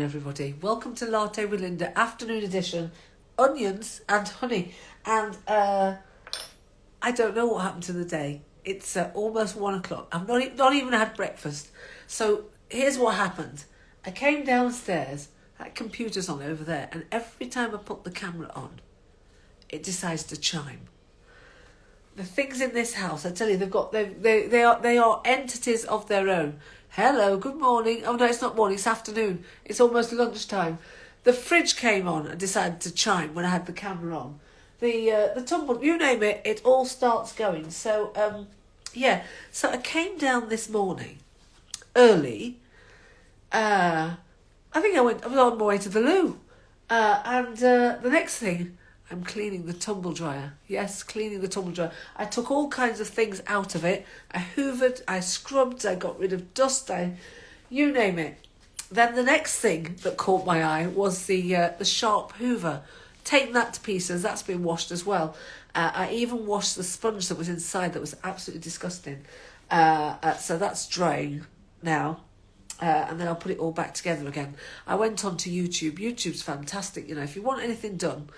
Everybody, welcome to Latte with Lynda, afternoon edition, onions and honey. And I don't know what happened to the day. It's almost 1 o'clock. I've not even had breakfast. So here's what happened. I came downstairs, that computer's on over there, and every time I put the camera on, it decides to chime. The things in this house, I tell you, they are entities of their own. Hello, good morning. Oh no, it's not morning, it's afternoon. It's almost lunchtime. The fridge came on and decided to chime when I had the camera on. The tumble, you name it, it all starts going. So so I came down this morning early. I was on my way to the loo, and the next thing, I'm cleaning the tumble dryer. Yes, cleaning the tumble dryer. I took all kinds of things out of it. I hoovered, I scrubbed, I got rid of dust, you name it. Then the next thing that caught my eye was the sharp hoover. Taking that to pieces, that's been washed as well. I even washed the sponge that was inside that was absolutely disgusting. So that's drying now. And then I'll put it all back together again. I went on to YouTube. YouTube's fantastic, you know, if you want anything done.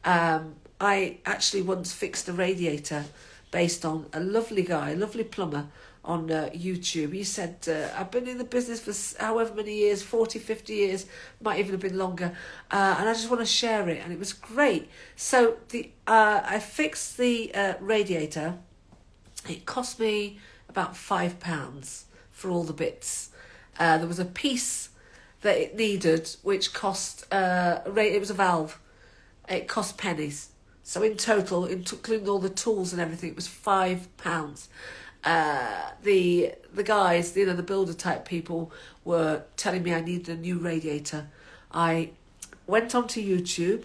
I actually once fixed a radiator based on a lovely guy, a lovely plumber on YouTube. He said, I've been in the business for however many years, 40, 50 years, might even have been longer, and I just want to share it, and it was great. So I fixed the radiator. It cost me about £5 for all the bits. There was a piece that it needed, which cost, it was a valve. It cost pennies. So in total, including all the tools and everything, it was £5. The guys, you know, the builder type people were telling me I needed a new radiator. I went onto YouTube.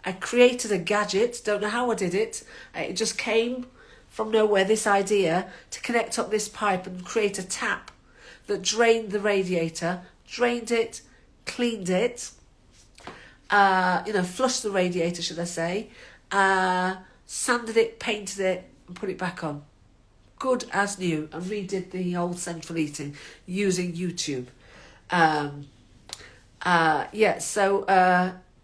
I created a gadget. Don't know how I did it. It just came from nowhere, this idea to connect up this pipe and create a tap that drained the radiator, drained it, cleaned it, flushed the radiator, should I say, sanded it, painted it, and put it back on. Good as new, and redid the old central heating using YouTube.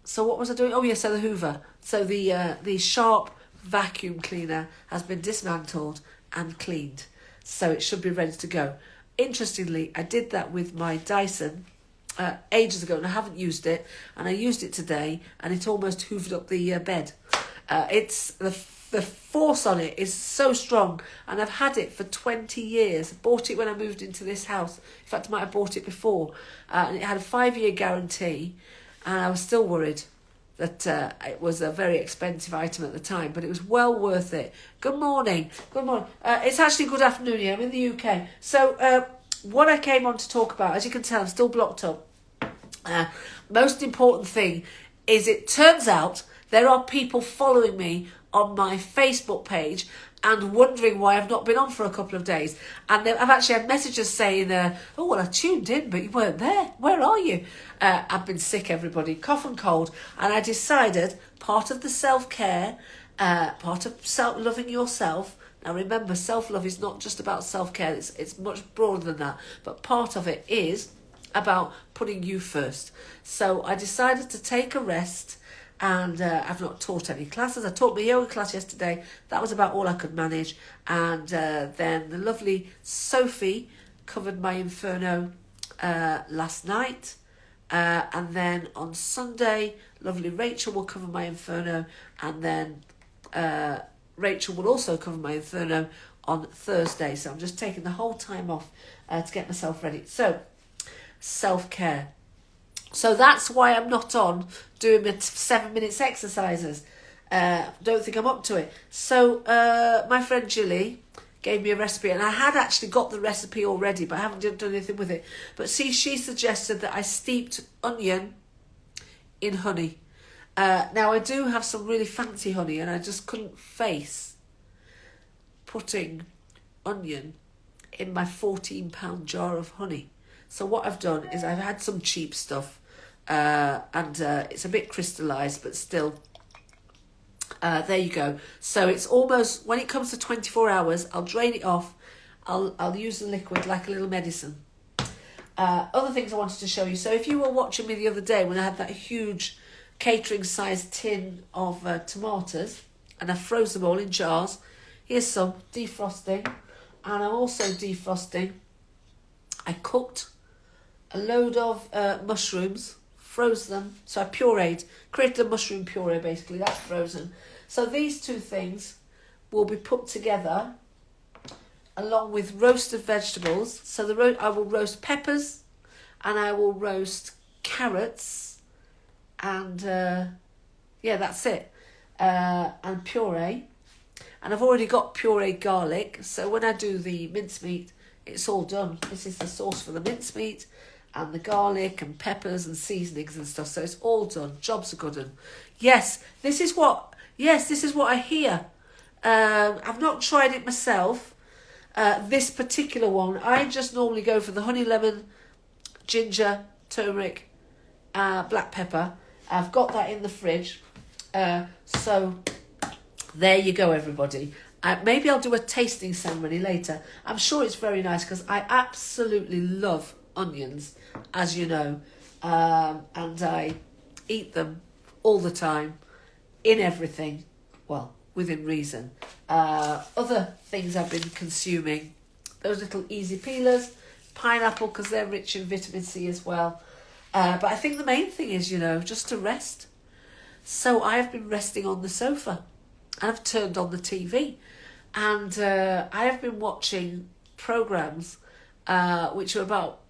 So what was I doing? Oh, yeah, so the hoover. So the sharp vacuum cleaner has been dismantled and cleaned. So it should be ready to go. Interestingly, I did that with my Dyson ages ago, and I haven't used it, and I used it today, and it almost hoovered up the bed. It's the force on it is so strong, and I've had it for 20 years. I bought it when I moved into this house. In fact, I might have bought it before, and it had a 5-year guarantee, and I was still worried that it was a very expensive item at the time, but it was well worth it. Good morning. Good morning. It's actually good afternoon here. I'm in the UK. So what I came on to talk about, as you can tell, I'm still blocked up. Most important thing is it turns out there are people following me on my Facebook page and wondering why I've not been on for a couple of days. And I've actually had messages saying, I tuned in, but you weren't there. Where are you? I've been sick, everybody, cough and cold. And I decided part of the self-care, part of loving yourself. Now remember, self-love is not just about self-care. It's much broader than that. But part of it is about putting you first. So I decided to take a rest. And I've not taught any classes. I taught my yoga class yesterday. That was about all I could manage. And then the lovely Sophie covered my Inferno last night. And then on Sunday, lovely Rachel will cover my Inferno. And then Rachel will also cover my Inferno on Thursday. So I'm just taking the whole time off to get myself ready. So, self-care. So that's why I'm not on doing my 7 minutes exercises. Don't think I'm up to it. So my friend Julie gave me a recipe, and I had actually got the recipe already, but I haven't done anything with it. But see, she suggested that I steeped onion in honey. Now I do have some really fancy honey, and I just couldn't face putting onion in my £14 jar of honey. So what I've done is I've had some cheap stuff, and it's a bit crystallised, but still, there you go. So it's almost, when it comes to 24 hours, I'll drain it off. I'll use the liquid like a little medicine. Other things I wanted to show you. So if you were watching me the other day when I had that huge catering-sized tin of tomatoes, and I froze them all in jars. Here's some defrosting, and I'm also defrosting. I cooked a load of mushrooms, froze them, so I pureed, created a mushroom puree basically, that's frozen. So these two things will be put together along with roasted vegetables. So I will roast peppers, and I will roast carrots, and that's it. And puree. And I've already got pureed garlic, so when I do the mincemeat, it's all done. This is the sauce for the mincemeat, and the garlic and peppers and seasonings and stuff. So it's all done. Job's a good one. Yes, this is what I hear. I've not tried it myself. This particular one, I just normally go for the honey lemon, ginger, turmeric, black pepper. I've got that in the fridge. So there you go, everybody. Maybe I'll do a tasting ceremony later. I'm sure it's very nice because I absolutely love onions, as you know, and I eat them all the time, in everything, well, within reason. Other things I've been consuming, those little easy peelers, pineapple because they're rich in vitamin C as well. But I think the main thing is, just to rest. So I have been resting on the sofa. I've turned on the TV, and I have been watching programmes which are about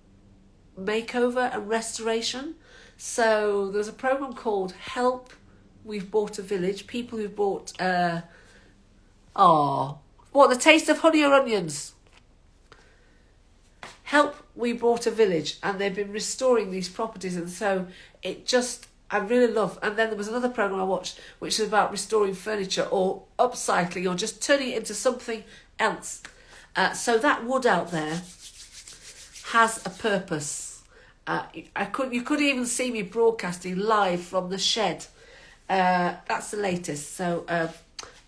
makeover and restoration. So there's a programme called Help, We've Bought a Village. People who've bought, the taste of honey or onions? Help, We Bought a Village, and they've been restoring these properties, and so I really love. And then there was another programme I watched which is about restoring furniture or upcycling or just turning it into something else. So that wood out there has a purpose. You could even see me broadcasting live from the shed. That's the latest. So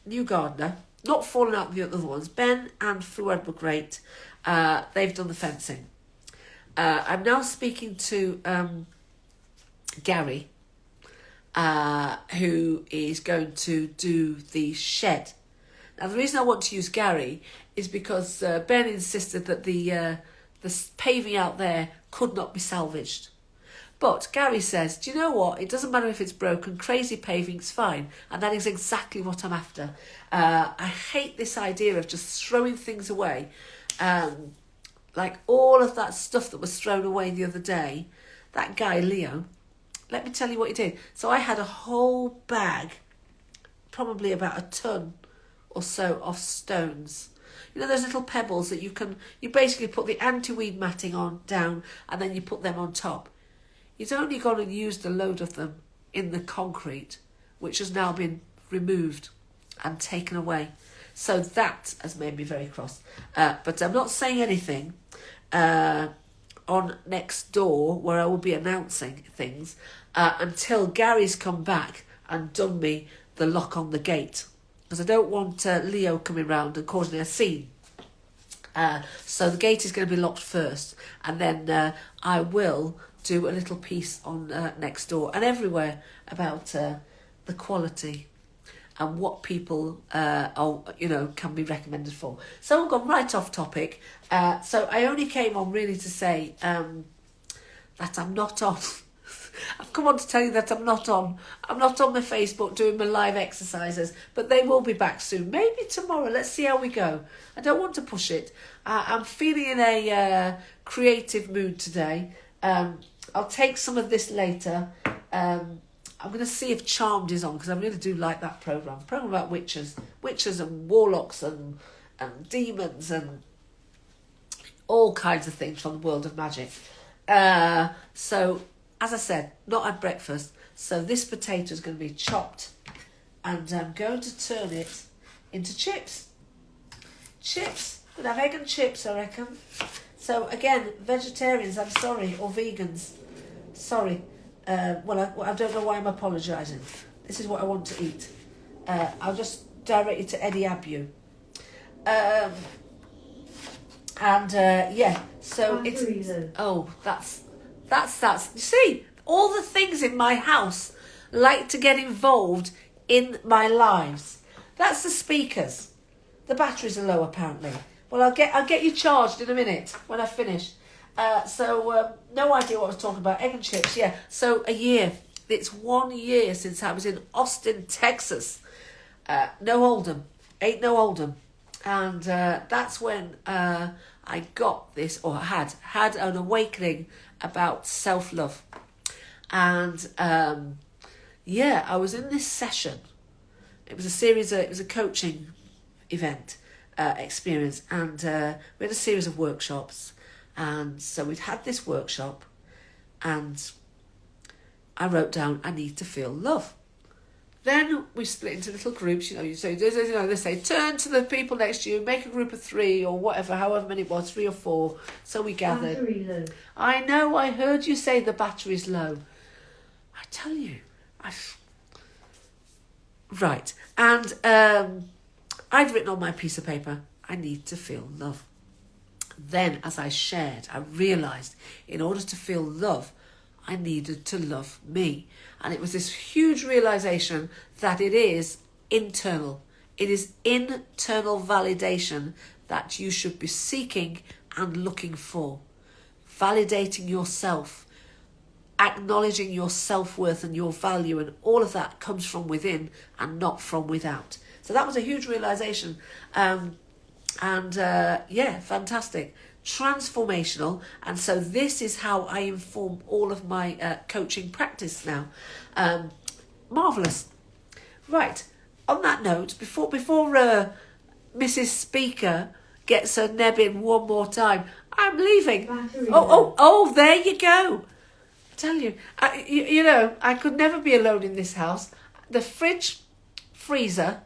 new gardener, not falling out with the other ones. Ben and Fluid were great. They've done the fencing. I'm now speaking to Gary, who is going to do the shed. Now, the reason I want to use Gary is because Ben insisted that the paving out there could not be salvaged. But Gary says, do you know what? It doesn't matter if it's broken. Crazy paving's fine. And that is exactly what I'm after. I hate this idea of just throwing things away. Like all of that stuff that was thrown away the other day. That guy, Leo, let me tell you what he did. So I had a whole bag, probably about a ton or so, of stones. You know those little pebbles that you basically put the anti-weed matting on down and then you put them on top. He's only gone and used a load of them in the concrete, which has now been removed and taken away. So that has made me very cross. But I'm not saying anything on next door where I will be announcing things until Gary's come back and done me the lock on the gate. Because I don't want Leo coming round and causing a scene. So the gate is going to be locked first. And then I will do a little piece on next door and everywhere about the quality and what people can be recommended for. So I've gone right off topic. So I only came on really to say that I'm not on. I've come on to tell you that I'm not on. I'm not on my Facebook doing my live exercises, but they will be back soon. Maybe tomorrow. Let's see how we go. I don't want to push it. I'm feeling in a creative mood today. I'll take some of this later. I'm going to see if Charmed is on because I really do like that programme. Programme about witches and warlocks and demons and all kinds of things from the world of magic. So, as I said, not at breakfast. So this potato is going to be chopped and I'm going to turn it into chips. Chips. We'll have egg and chips, I reckon. So again, vegetarians, I'm sorry, or vegans, sorry. I don't know why I'm apologising. This is what I want to eat. I'll just direct you to Eddie Abu. And so it's that's you see, all the things in my house like to get involved in my lives. That's the speakers. The batteries are low apparently. Well, I'll get you charged in a minute when I finish. No idea what I was talking about. Egg and chips, yeah. So a year. It's 1 year since I was in Austin, Texas. No Oldham. Ain't no Oldham. And that's when I got this, or had an awakening about self-love. And I was in this session. It was a coaching event experience, and we had a series of workshops. And so we'd had this workshop, and I wrote down, I need to feel love. Then we split into little groups. They say, turn to the people next to you, make a group of 3 or whatever, however many it was, 3 or 4. So we gathered. Battery low. I know, I heard you say the battery's low. I tell you, Right. And I'd written on my piece of paper, I need to feel love. Then, as I shared, I realised in order to feel love, I needed to love me. And it was this huge realisation that it is internal. It is internal validation that you should be seeking and looking for. Validating yourself, acknowledging your self-worth and your value, and all of that comes from within and not from without. So that was a huge realisation. Fantastic. Transformational. And so this is how I inform all of my coaching practice now. Marvellous. Right. On that note, before Mrs. Speaker gets her neb in one more time, I'm leaving. Oh, there you go. I tell you, I could never be alone in this house. The freezer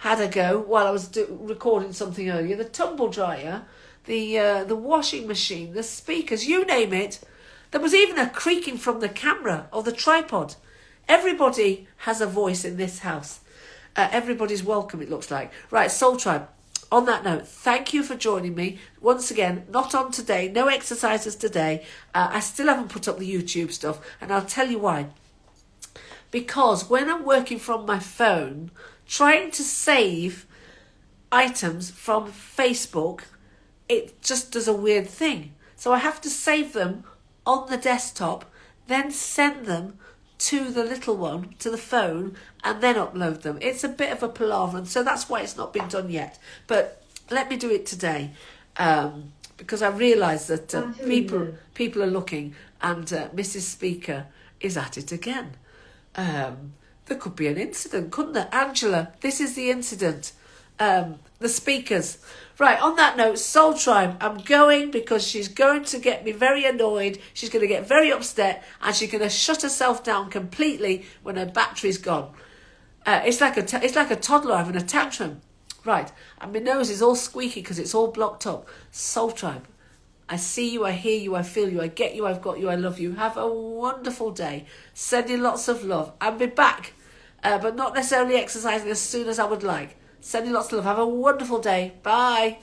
had a go while I was recording something earlier. The tumble dryer, the washing machine, the speakers, you name it. There was even a creaking from the camera or the tripod. Everybody has a voice in this house. Everybody's welcome, it looks like. Right, Soul Tribe. On that note, thank you for joining me. Once again, not on today, no exercises today. I still haven't put up the YouTube stuff, and I'll tell you why. Because when I'm working from my phone, trying to save items from Facebook, it just does a weird thing. So I have to save them on the desktop, then send them to the little one, to the phone, and then upload them. It's a bit of a palaver, and so that's why it's not been done yet. But let me do it today, because I realise that people are looking, and Mrs. Speaker is at it again. There could be an incident, couldn't there? Angela, this is the incident. The speakers. Right, on that note, Soul Tribe, I'm going because she's going to get me very annoyed. She's going to get very upset, and she's going to shut herself down completely when her battery's gone. It's like a toddler having a tantrum. Right, and my nose is all squeaky because it's all blocked up. Soul Tribe, I see you, I hear you, I feel you, I get you, I've got you, I love you. Have a wonderful day. Send you lots of love. I'll be back, but not necessarily exercising as soon as I would like. Sending lots of love. Have a wonderful day. Bye.